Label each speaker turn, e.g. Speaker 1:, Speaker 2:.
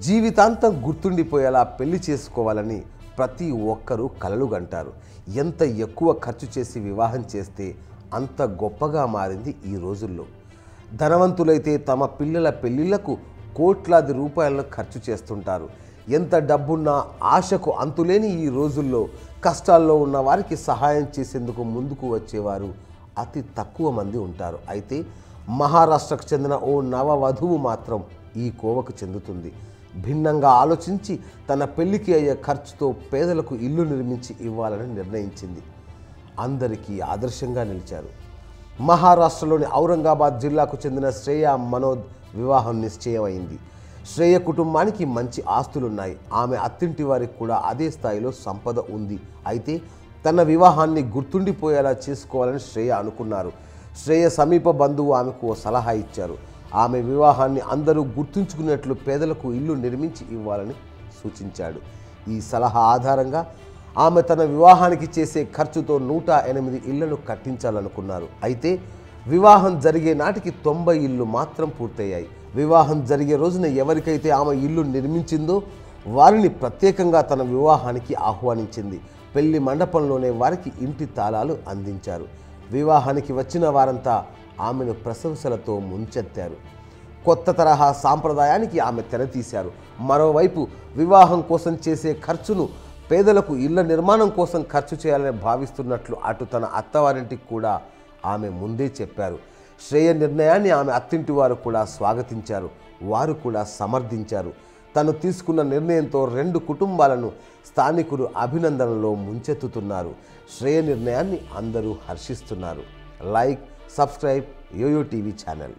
Speaker 1: జీవితాంతం గుర్తుండిపోయేలా పెళ్లి చేసుకోవాలని ప్రతి ఒక్కరూ కలలు కంటారు. ఎంత ఎక్కువ ఖర్చు చేసి వివాహం చేస్తే అంత గొప్పగా మారింది ఈ రోజుల్లో. ధనవంతులైతే తమ పిల్లల పెళ్లిళ్లకు కోట్లాది రూపాయలను ఖర్చు చేస్తుంటారు. ఎంత డబ్బున్నా ఆశకు అంతులేని ఈ రోజుల్లో కష్టాల్లో ఉన్న వారికి సహాయం చేసేందుకు ముందుకు వచ్చేవారు అతి తక్కువ మంది ఉంటారు. అయితే మహారాష్ట్రకు చెందిన ఓ నవవధువు మాత్రం ఈ కోవకు చెందుతుంది. భిన్నంగా ఆలోచించి తన పెళ్లికి అయ్యే ఖర్చుతో పేదలకు ఇల్లు నిర్మించి ఇవ్వాలని నిర్ణయించింది. అందరికీ ఆదర్శంగా నిలిచారు. మహారాష్ట్రలోని ఔరంగాబాద్ జిల్లాకు చెందిన శ్రేయ మనోద్ వివాహం నిశ్చయమైంది. శ్రేయ కుటుంబానికి మంచి ఆస్తులున్నాయి. ఆమె అత్తింటి వారికి కూడా అదే స్థాయిలో సంపద ఉంది. అయితే తన వివాహాన్ని గుర్తుండిపోయేలా చేసుకోవాలని శ్రేయ అనుకున్నారు. శ్రేయ సమీప బంధువు ఆమెకు ఓ సలహా ఇచ్చారు. ఆమె వివాహాన్ని అందరూ గుర్తుంచుకునేట్లు పేదలకు ఇల్లు నిర్మించి ఇవ్వాలని సూచించాడు. ఈ సలహా ఆధారంగా ఆమె తన వివాహానికి చేసే ఖర్చుతో 108 ఇళ్లను కట్టించాలనుకున్నారు. అయితే వివాహం జరిగే నాటికి 90 ఇళ్ళు మాత్రం పూర్తయ్యాయి. వివాహం జరిగే రోజున ఎవరికైతే ఆమె ఇల్లు నిర్మించిందో వారిని ప్రత్యేకంగా తన వివాహానికి ఆహ్వానించింది. పెళ్లి మండపంలోనే వారికి ఇంటి తాళాలు అందించారు. వివాహానికి వచ్చిన వారంతా ఆమెను ప్రశంసలతో ముంచెత్తారు. కొత్త తరహా సాంప్రదాయానికి ఆమె తెరతీశారు. మరోవైపు వివాహం కోసం చేసే ఖర్చును పేదలకు ఇళ్ల నిర్మాణం కోసం ఖర్చు చేయాలని భావిస్తున్నట్లు అటు తన అత్తవారింటికి కూడా ఆమె ముందే చెప్పారు. శ్రేయ నిర్ణయాన్ని ఆమె అత్తింటి వారు కూడా స్వాగతించారు. వారు కూడా సమర్థించారు. తను తీసుకున్న నిర్ణయంతో 2 కుటుంబాలను స్థానికులు అభినందనలో ముంచెత్తుతున్నారు. శ్రేయ నిర్ణయాన్ని అందరూ హర్షిస్తున్నారు. Like, subscribe YoYo TV channel.